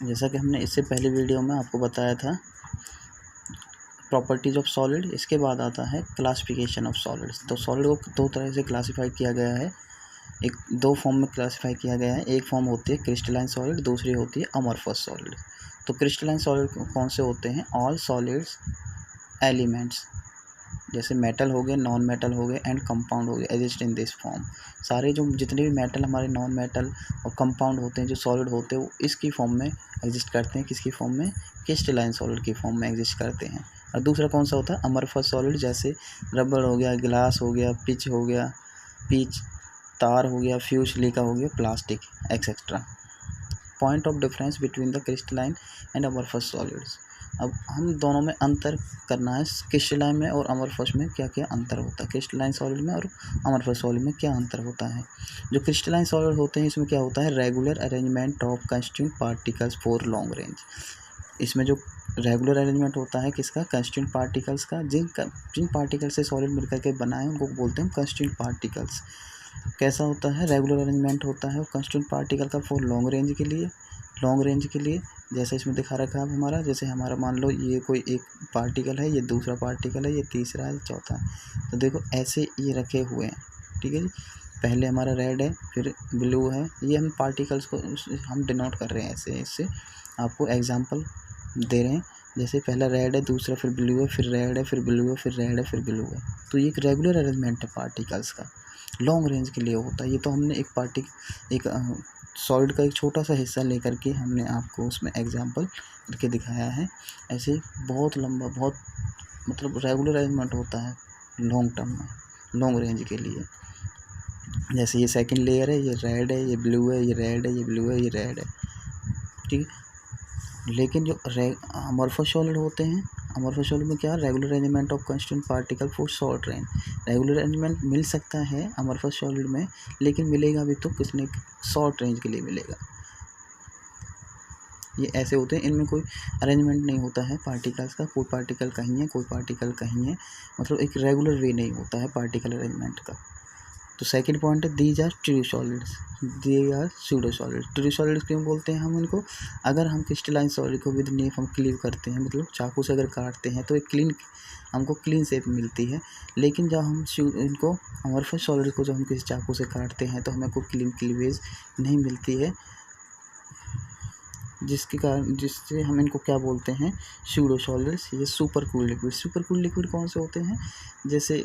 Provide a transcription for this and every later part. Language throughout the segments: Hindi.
जैसा कि हमने इससे पहले वीडियो में आपको बताया था प्रॉपर्टीज ऑफ सॉलिड, इसके बाद आता है क्लासिफिकेशन ऑफ सॉलिड्स। तो सॉलिड को दो तरह से क्लासीफाई किया गया है, एक दो फॉर्म में क्लासीफाई किया गया है। एक फॉर्म होती है क्रिस्टलाइन सॉलिड, दूसरी होती है अमॉर्फस सॉलिड। तो क्रिस्टलाइन सॉलिड कौन से होते हैं? ऑल सॉलिड्स एलिमेंट्स, जैसे मेटल हो गए, नॉन मेटल हो गए एंड कंपाउंड हो गए, एग्जिस्ट इन दिस फॉर्म। सारे जो जितने भी मेटल, हमारे नॉन मेटल और कंपाउंड होते हैं, जो सॉलिड होते हैं, वो इसकी फॉर्म में एग्जिस्ट करते हैं। किसकी फॉर्म में? क्रिस्टलाइन सॉलिड की फॉर्म में एग्जिस्ट करते हैं। और दूसरा कौन सा होता है? अमॉर्फस सॉलिड, जैसे रबड़ हो गया, गिलास हो गया, पिच तार हो गया, फ्यूज सिलिका हो गया, plastic etcetera. Point of difference between the crystalline and amorphous solids. अब हम दोनों में अंतर करना है, क्रिस्टलाइन में और अमॉर्फस में क्या क्या अंतर होता है, क्रिस्टलाइन सॉलिड में और अमॉर्फस सॉलिड में क्या अंतर होता है। जो क्रिस्टलाइन सॉलिड होते हैं, इसमें क्या होता है? Regular arrangement of constituent particles for long range. इसमें जो रेगुलर अरेंजमेंट होता है किसका? कंस्टिट्यूएंट पार्टिकल्स का। जिन पार्टिकल से सॉलिड मिलकर के बनाए उनको बोलते हैं कंस्टिट्यूएंट पार्टिकल्स। कैसा होता है? रेगुलर अरेंजमेंट होता है कंस्टिट्यूएंट पार्टिकल का फॉर लॉन्ग रेंज के लिए। जैसे इसमें दिखा रखा है हमारा, जैसे हमारा मान लो ये कोई एक पार्टिकल है, ये दूसरा पार्टिकल है, ये तीसरा है, चौथा है। तो देखो ऐसे ये रखे हुए हैं, ठीक है जी। पहले हमारा रेड है, फिर ब्लू है, ये हम पार्टिकल्स को हम डिनोट कर रहे हैं ऐसे। इससे आपको एग्जांपल दे रहे हैं, जैसे पहला रेड है, दूसरा फिर ब्लू है, फिर रेड है, फिर ब्लू है, फिर रेड है, फिर ब्लू है। तो ये एक रेगुलर अरेंजमेंट है पार्टिकल्स का, लॉन्ग रेंज के लिए होता है। ये तो हमने एक सॉलिड का एक छोटा सा हिस्सा लेकर के हमने आपको उसमें एग्जांपल करके दिखाया है। ऐसे बहुत लंबा, बहुत मतलब रेगुलर अरेंजमेंट होता है लॉन्ग टर्म में, लॉन्ग रेंज के लिए। जैसे ये सेकंड लेयर है, ये रेड है, ये ब्लू है, ये रेड है, ये ब्लू है, ये रेड है, ठीक है। लेकिन जो अमॉर्फस सॉलिड होते हैं, अमॉर्फस सॉलिड में क्या? Regular arrangement of constituent particle for short range. Regular arrangement मिल सकता है अमॉर्फस सॉलिड में, लेकिन मिलेगा भी तो किसने? शॉर्ट रेंज के लिए मिलेगा। ये ऐसे होते हैं, इनमें कोई अरेंजमेंट नहीं होता है पार्टिकल्स का, कोई पार्टिकल कहीं है, कोई पार्टिकल कहीं है, मतलब एक रेगुलर वे नहीं होता है पार्टिकल अरेंजमेंट का। तो सेकंड पॉइंट है these are true solids, they are pseudo solids. True solids क्यों बोलते हैं हम इनको? अगर हम क्रिस्टलाइन सॉलिड को विद नेफ हम क्लीव करते हैं, मतलब चाकू से अगर काटते हैं तो एक हमको क्लीन शेप मिलती है। लेकिन जब हम इनको अमॉर्फस सॉलिड को जब हम किसी चाकू से काटते हैं तो हमें कोई क्लीन क्लीवेज नहीं मिलती है, जिससे हम इनको क्या बोलते हैं? Pseudo solids. ये सुपर कूल लिक्विड कौन से होते हैं? जैसे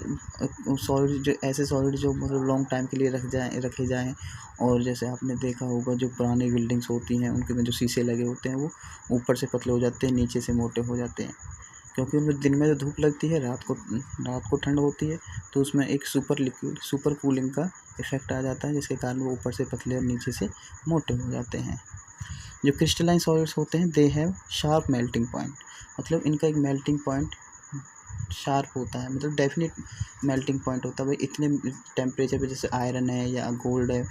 सॉलिड, जो ऐसे सॉलिड जो मतलब लॉन्ग टाइम के लिए रखे जाएं। और जैसे आपने देखा होगा जो पुरानी बिल्डिंग्स होती हैं उनके में जो शीशे लगे होते हैं वो ऊपर से पतले हो जाते हैं, नीचे से मोटे हो जाते हैं, क्योंकि उनमें दिन में तो धूप लगती है, रात को ठंड होती है। तो उसमें एक सुपर कूलिंग का इफेक्ट आ जाता है, जिसके कारण वो ऊपर से पतले और नीचे से मोटे हो जाते हैं। जो क्रिस्टलाइन सॉलिड्स होते हैं, they have sharp melting point, मतलब इनका एक मेल्टिंग पॉइंट शार्प होता है, मतलब डेफिनेट मेल्टिंग पॉइंट होता है। भाई इतने टेम्परेचर पे, जैसे आयरन है या गोल्ड है,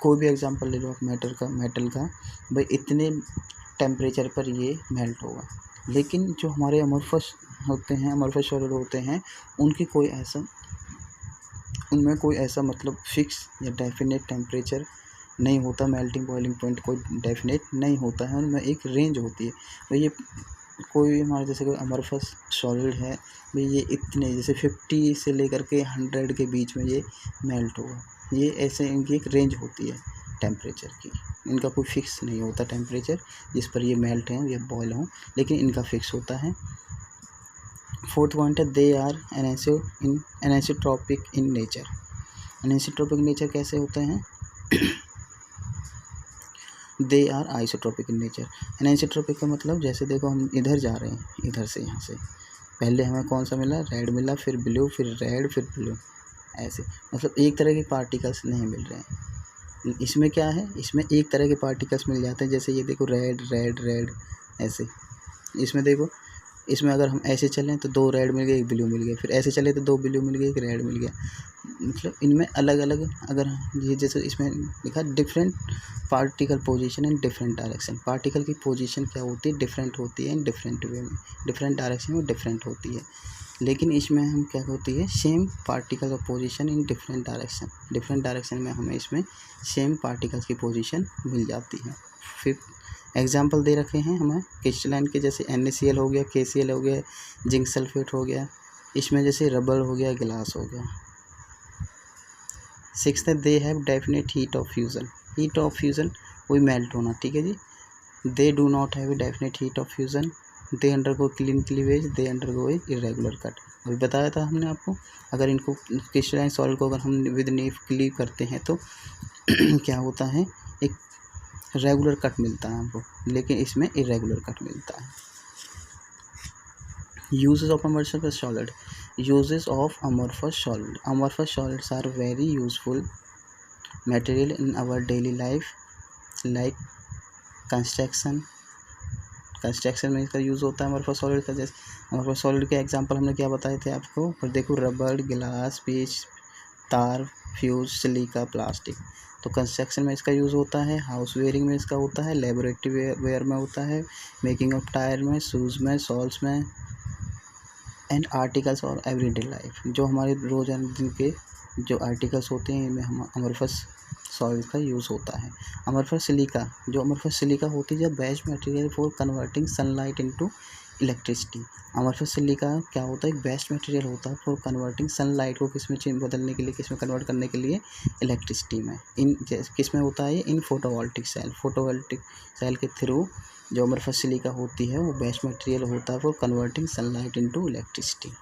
कोई भी एग्जांपल ले लो आप मेटल का, भाई इतने टेम्परेचर पर ये मेल्ट होगा। लेकिन जो हमारे अमॉर्फस सॉलिड होते हैं, उनमें कोई ऐसा मतलब फिक्स या डेफिनेट टेम्परेचर नहीं होता, मेल्टिंग बॉइलिंग पॉइंट कोई डेफिनेट नहीं होता है, उनमें एक रेंज होती है। तो ये कोई भी हमारे जैसे कोई अमॉर्फस सॉलिड है, भाई ये इतने जैसे 50 से लेकर के 100 के बीच में ये मेल्ट होगा। ये ऐसे इनकी एक रेंज होती है टेम्परेचर की, इनका कोई फिक्स नहीं होता टेम्परेचर जिस पर ये मेल्ट हैं या बॉयल हों, लेकिन इनका फिक्स होता है। फोर्थ पॉइंट है they are anisotropic in nature. Anisotropic nature कैसे होते हैं? They are isotropic in nature. Anisotropic का मतलब, जैसे देखो हम इधर जा रहे हैं, इधर से यहाँ से पहले हमें कौन सा मिला? रेड मिला, फिर ब्लू, फिर रेड, फिर ब्लू, ऐसे मतलब एक तरह के पार्टिकल्स नहीं मिल रहे हैं। इसमें क्या है? इसमें एक तरह के पार्टिकल्स मिल जाते हैं, जैसे ये देखो रेड रेड रेड ऐसे। इसमें देखो, इसमें अगर हम ऐसे चलें तो 2 रेड मिल गए, 1 ब्लू मिल गया, फिर ऐसे चले तो 2 ब्लू मिल गए, 1 रेड मिल गया। मतलब इनमें अलग अलग, अगर ये जैसे इसमें लिखा different particle position in different direction. Particle की पोजीशन क्या होती है? डिफरेंट होती है इन डिफरेंट वे में, डिफरेंट डायरेक्शन में डिफरेंट होती है। लेकिन इसमें हम क्या होती है? सेम पार्टिकल का पोजीशन इन डिफरेंट डायरेक्शन में हमें इसमें सेम पार्टिकल्स की पोजीशन मिल जाती है। फिफ्थ एग्जाम्पल दे रखे हैं हमें क्रिस्टलाइन के, जैसे NaCl हो गया, KCl हो गया, जिंक सल्फेट हो गया, इसमें जैसे रबर हो गया, गिलास हो गया। सिक्स्थ है they have definite heat of fusion. Heat of fusion वही मेल्ट होना, ठीक है जी। They do not have a definite heat of fusion. They undergo clean cleavage, they undergo a irregular cut. अभी बताया था हमने आपको, अगर इनको क्रिस्टलाइन सॉलिड को अगर हम विद नीफ क्लीव करते हैं तो क्या होता है, एक रेगुलर कट मिलता है हमको, लेकिन इसमें इरेगुलर कट मिलता है। Uses of amorphous solid. Uses of amorphous solid. Amorphous solids are very useful material in our daily life, like construction. Construction में इसका यूज़ होता है अमरफस सॉलिड का। जैसे अमरफस सॉलिड के एग्जांपल हमने क्या बताए थे आपको, पर देखो रबड़, गिलास, पेच, तार, फ्यूज, सिलिका, प्लास्टिक। तो कंस्ट्रक्शन में इसका यूज़ होता है, हाउस वेयरिंग में इसका होता है, लेबोरेटरी वेयर में होता है, मेकिंग ऑफ टायर में, शूज़ में, सॉल्स में, एंड आर्टिकल्स और एवरीडे लाइफ। जो हमारे रोज़ाना दिन के जो आर्टिकल्स होते हैं इनमें हम अमरफस सॉलिड का यूज़ होता है। अमरफस सिलिका, जो अमरफस सिलिका होती है, best material for converting sunlight into electricity. Amorphous silica क्या होता है, एक बेस्ट मटेरियल होता है फॉर कन्वर्टिंग सनलाइट को किस में बदलने के लिए, किस में कन्वर्ट करने के लिए, इलेक्ट्रिसिटी में। इन किस में होता है, इन फोटोवोल्टिक सेल। फोटोवोल्टिक सेल के थ्रू जो अमरफस सिलिका होती है वो बेस्ट मटेरियल होता है for converting sunlight into electricity.